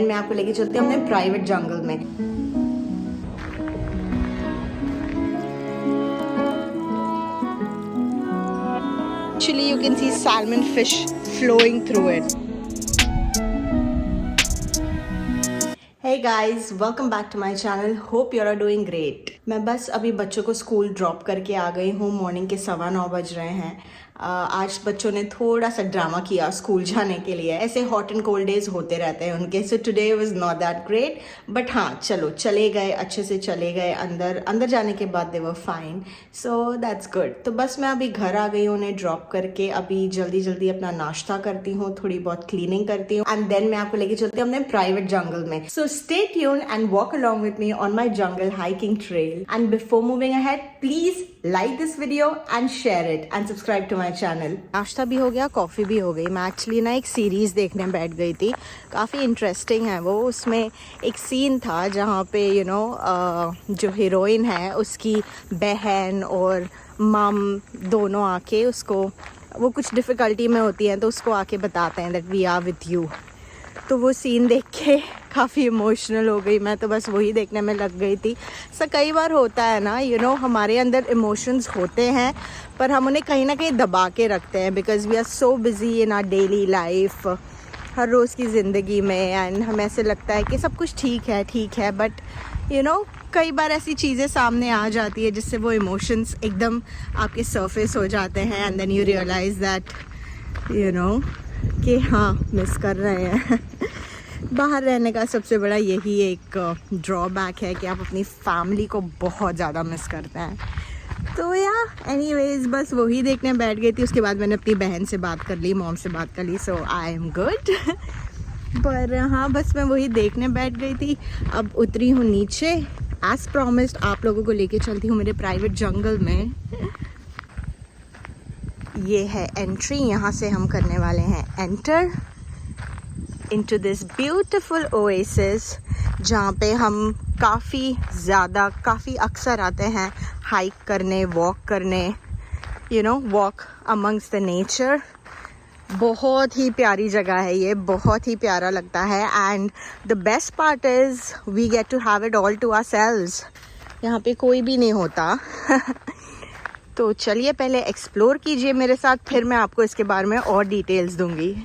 मैं आपको लेके चलती हूँ अपने प्राइवेट जंगल में। Actually, you can see salmon fish flowing through it. Hey guys, welcome back to my channel. Hope you are doing great. मैं बस अभी बच्चों को स्कूल ड्रॉप करके आ गई हूँ। मॉर्निंग के 9:15 बज रहे हैं। आज बच्चों ने थोड़ा सा ड्रामा किया स्कूल जाने के लिए। ऐसे हॉट एंड कोल्ड डेज होते रहते हैं उनके। So today was not that great, but हाँ चलो चले गए, अच्छे से चले गए। अंदर जाने के बाद they were fine, so that's good. तो बस मैं अभी घर आ गई हूँ उन्हें ड्रॉप करके। अभी जल्दी जल्दी अपना नाश्ता करती हूँ, थोड़ी बहुत क्लीनिंग करती हूँ, एंड देन मैं आपको लेके चलती हूँ अपने प्राइवेट जंगल में। सो stay tuned and walk along with me on my jungle hiking trail. And before moving ahead, please like this video and share it and subscribe to my channel. नाश्ता भी हो गया, कॉफ़ी भी हो गई। मैं एक्चुअली ना एक सीरीज़ देखने बैठ गई थी, काफ़ी इंटरेस्टिंग है वो। उसमें एक सीन था जहाँ पे जो हीरोइन है उसकी बहन और मम दोनों आके उसको, वो कुछ डिफ़िकल्टी में होती हैं तो उसको आके बताते हैं that we are with you. तो वो सीन देख के काफ़ी इमोशनल हो गई मैं, तो बस वही देखने में लग गई थी। कई बार होता है ना, हमारे अंदर इमोशंस होते हैं पर हम उन्हें कहीं ना कहीं दबा के रखते हैं, because we are so busy in our daily life, हर रोज़ की ज़िंदगी में। एंड हमें ऐसे लगता है कि सब कुछ ठीक है, बट कई बार ऐसी चीज़ें सामने आ जाती है जिससे वो इमोशंस एकदम आपके सरफेस हो जाते हैं, and then you realise that कि हाँ मिस कर रहे हैं। बाहर रहने का सबसे बड़ा यही एक ड्रॉबैक है कि आप अपनी फैमिली को बहुत ज़्यादा मिस करते हैं। तो एनीवेज बस वही देखने बैठ गई थी। उसके बाद मैंने अपनी बहन से बात कर ली, मॉम से बात कर ली, सो आई एम गुड। पर हाँ, बस मैं वही देखने बैठ गई थी। अब उतरी हूँ नीचे, एज प्रॉमिस्ड आप लोगों को लेके चलती हूँ मेरे प्राइवेट जंगल में। ये है एंट्री, यहाँ से हम करने वाले हैं enter into this beautiful oasis, जहाँ पे हम काफ़ी अक्सर आते हैं हाइक करने, वॉक करने, वॉक अमंग्स द नेचर। बहुत ही प्यारी जगह है ये, बहुत ही प्यारा लगता है। And the best part is we get to have it all to ourselves. यहाँ पे कोई भी नहीं होता। तो चलिए पहले एक्सप्लोर कीजिए मेरे साथ, फिर मैं आपको इसके बारे में और डिटेल्स दूंगी।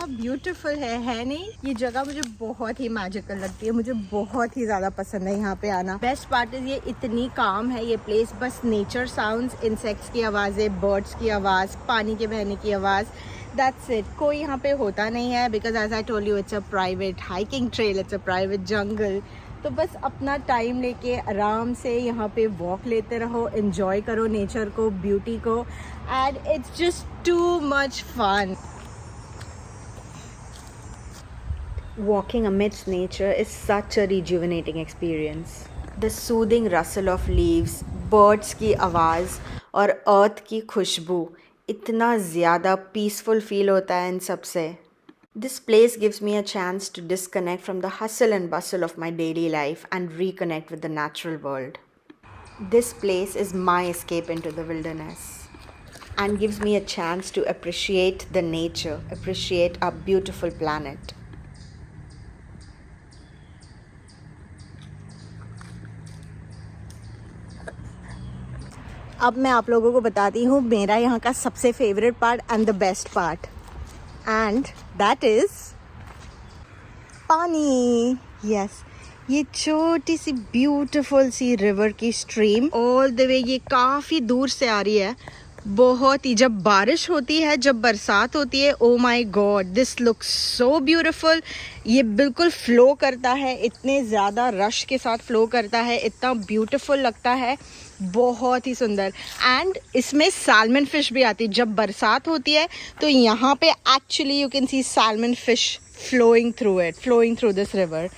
ब्यूटीफुल है नहीं? ये जगह मुझे बहुत ही मैजिकल लगती है, मुझे बहुत ही ज़्यादा पसंद है यहाँ पे आना। बेस्ट पार्ट इज़ ये इतनी काम है ये प्लेस, बस नेचर साउंड्स, इंसेक्ट्स की आवाज़ें, बर्ड्स की आवाज़, पानी के बहने की आवाज़, दैट्स इट। कोई यहाँ पे होता नहीं है, because as I told you it's a private hiking trail, it's a private jungle. तो बस अपना टाइम लेके आराम से यहाँ पे वॉक लेते रहो, एंजॉय करो नेचर को, ब्यूटी को, and it's just too much fun. Walking amidst nature is such a rejuvenating experience. The soothing rustle of leaves, birds की आवाज़ और earth की खुशबू, इतना ज़्यादा peaceful feel होता है इन सब से। This place gives me a chance to disconnect from the hustle and bustle of my daily life and reconnect with the natural world. This place is my escape into the wilderness and gives me a chance to appreciate the nature, appreciate our beautiful planet. अब मैं आप लोगों को बताती हूँ मेरा यहाँ का सबसे favourite part and the best part, and that is पानी। यस, ये छोटी सी ब्यूटीफुल सी रिवर की स्ट्रीम ऑल द वे ये काफ़ी दूर से आ रही है, बहुत ही, जब बारिश होती है, जब बरसात होती है, oh my God this looks so beautiful. ये बिल्कुल फ्लो करता है, इतने ज़्यादा रश के साथ फ्लो करता है, इतना ब्यूटीफुल लगता है, बहुत ही सुंदर। एंड इसमें सैल्मन फिश भी आती है। जब बरसात होती है तो यहाँ पे actually you can see salmon fish flowing through this river.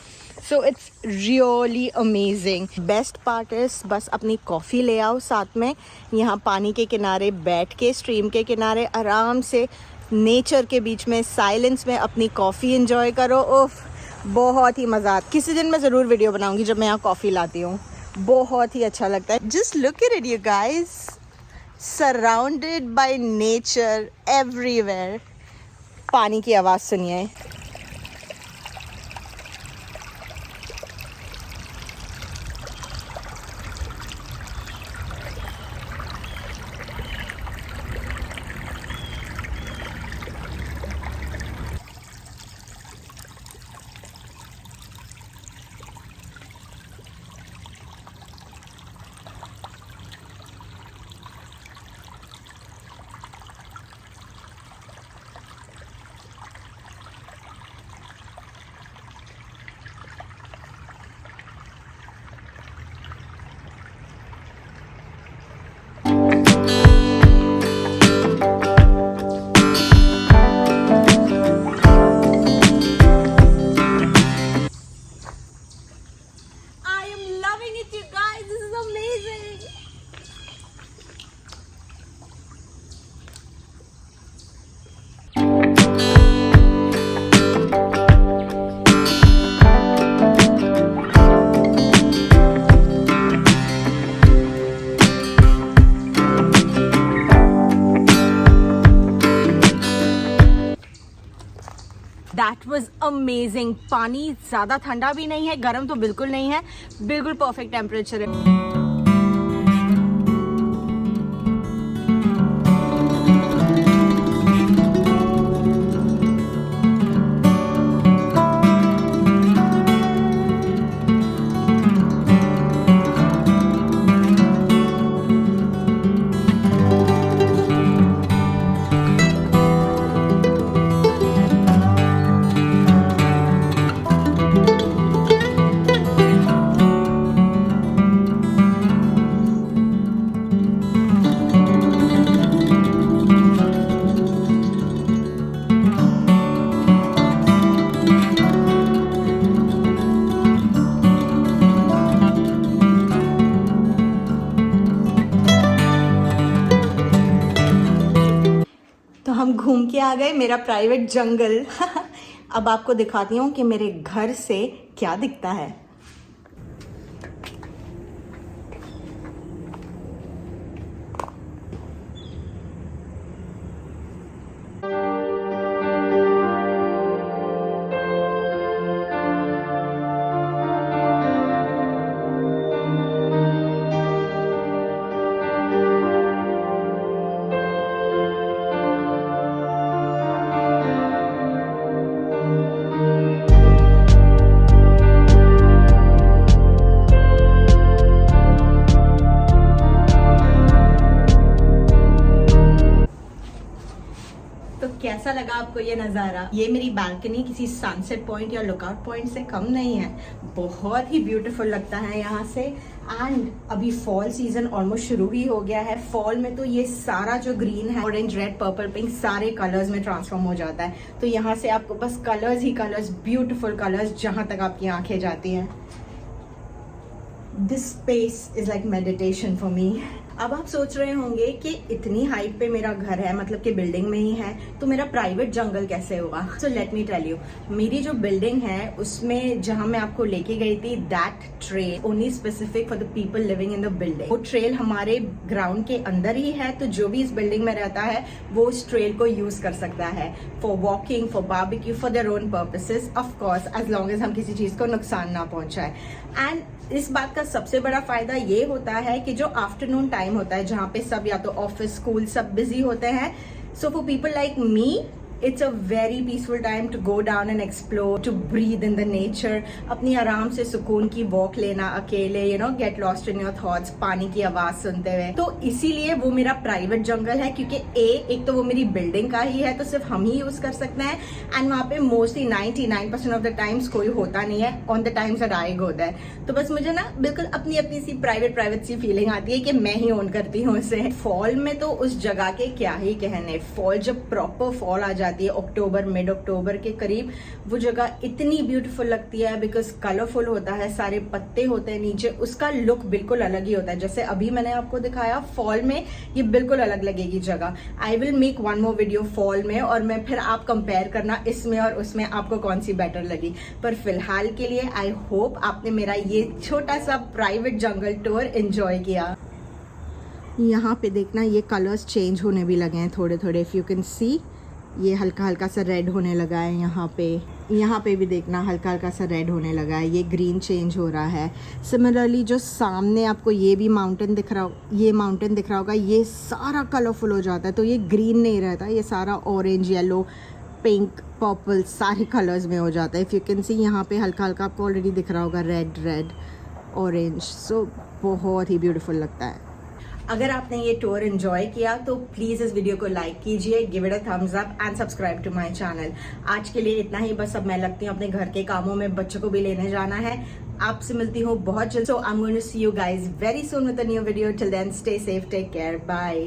So it's really amazing. Best part is बस अपनी कॉफ़ी ले आओ साथ में, यहाँ पानी के किनारे बैठ के, स्ट्रीम के किनारे आराम से नेचर के बीच में साइलेंस में अपनी कॉफ़ी एंजॉय करो। उफ, बहुत ही मज़ा। किसी दिन मैं ज़रूर वीडियो बनाऊँगी जब मैं यहाँ कॉफ़ी लाती हूँ, बहुत ही अच्छा लगता है। Just look at it you guys, surrounded by nature everywhere. पानी की आवाज़ सुनिए। That was amazing. पानी ज़्यादा ठंडा भी नहीं है, गर्म तो बिल्कुल नहीं है, बिल्कुल परफेक्ट टेम्परेचर है। तो हम घूम के आ गए मेरा प्राइवेट जंगल। अब आपको दिखाती हूँ कि मेरे घर से क्या दिखता है। कैसा लगा आपको ये नज़ारा? ये मेरी बालकनी किसी सनसेट पॉइंट या लुकआउट पॉइंट से कम नहीं है, बहुत ही ब्यूटीफुल लगता है यहाँ से। एंड अभी फॉल सीजन ऑलमोस्ट शुरू ही हो गया है। फॉल में तो ये सारा जो ग्रीन है, ऑरेंज, रेड, पर्पल, पिंक, सारे कलर्स में ट्रांसफॉर्म हो जाता है। तो यहाँ से आपको बस कलर्स ही कलर्स, ब्यूटीफुल कलर्स जहाँ तक आपकी आंखें जाती हैं। This space is like meditation for me. अब आप सोच रहे होंगे कि इतनी हाइट पे मेरा घर है, मतलब कि बिल्डिंग में ही है, तो मेरा प्राइवेट जंगल कैसे होगा? So let me tell you, मेरी जो बिल्डिंग है उसमें जहां मैं आपको लेके गई थी, that trail only specific for the people living in the building. वो ट्रेल हमारे ग्राउंड के अंदर ही है, तो जो भी इस बिल्डिंग में रहता है वो उस ट्रेल को यूज कर सकता है for walking, for barbecue, for their own purposes, of course as long as हम किसी चीज को नुकसान ना पहुंचाए। एंड इस बात का सबसे बड़ा फायदा ये होता है कि जो आफ्टरनून टाइम होता है, जहाँ पे सब या तो ऑफिस, स्कूल सब बिजी होते हैं, so for people like me It's a very peaceful time to go down and explore, to breathe in the nature. अपनी आराम से सुकून की वॉक लेना अकेले, get lost in your thoughts, पानी की आवाज सुनते हुए. तो इसीलिए वो मेरा प्राइवेट जंगल है, क्योंकि एक तो वो मेरी बिल्डिंग का ही है, तो सिर्फ हम ही यूज कर सकते हैं. एंड वहाँ पे मोस्टली 99% ऑफ द टाइम्स कोई होता नहीं है on the times that I go there. तो बस मुझे ना बिल्कुल अपनी अपनी सी प्राइवेट सी फीलिंग आती है कि मैं ही ओन करती हूँ उसे. फॉल में तो उस जगह के क्या ही कहने. फॉल जब प्रॉपर फॉल आ जाती है अक्टूबर, मिड अक्टूबर के करीब, वो जगह इतनी ब्यूटीफुल लगती है बिकॉज कलरफुल होता है, सारे पत्ते होते हैं नीचे, उसका लुक बिल्कुल अलग ही होता है. जैसे अभी मैंने आपको दिखाया फॉल में, ये बिल्कुल अलग लगेगी जगह. I will make one more video fall में, और मैं फिर आप कंपेयर करना इसमें और उसमें आपको कौन सी बेटर लगी. पर फिलहाल के लिए आई होप आपने मेरा ये छोटा सा प्राइवेट जंगल टूर एंजॉय किया. यहाँ पे देखना ये कलर्स चेंज होने भी लगे हैं थोड़े थोड़े. इफ यू कैन सी, ये हल्का हल्का सा रेड होने लगा है. यहाँ पे भी देखना हल्का हल्का सा रेड होने लगा है. ये ग्रीन चेंज हो रहा है. सिमिलरली जो सामने आपको ये भी माउंटेन दिख रहा होगा, ये सारा कलरफुल हो जाता है. तो ये ग्रीन नहीं रहता, ये सारा ऑरेंज, येलो, पिंक, पर्पल सारे कलर्स में हो जाता है. इफ़ यू कैन सी यहाँ पे हल्का हल्का आपको ऑलरेडी दिख रहा होगा रेड ऑरेंज. सो बहुत ही ब्यूटीफुल लगता है. अगर आपने ये टूर एंजॉय किया तो प्लीज़ इस वीडियो को लाइक कीजिए, give it a thumbs up and subscribe to my channel. आज के लिए इतना ही बस. अब मैं लगती हूँ अपने घर के कामों में, बच्चों को भी लेने जाना है. आपसे मिलती हूँ बहुत जल्द. So I am going to see you guys very soon with a new video. Till then stay safe, take care, bye.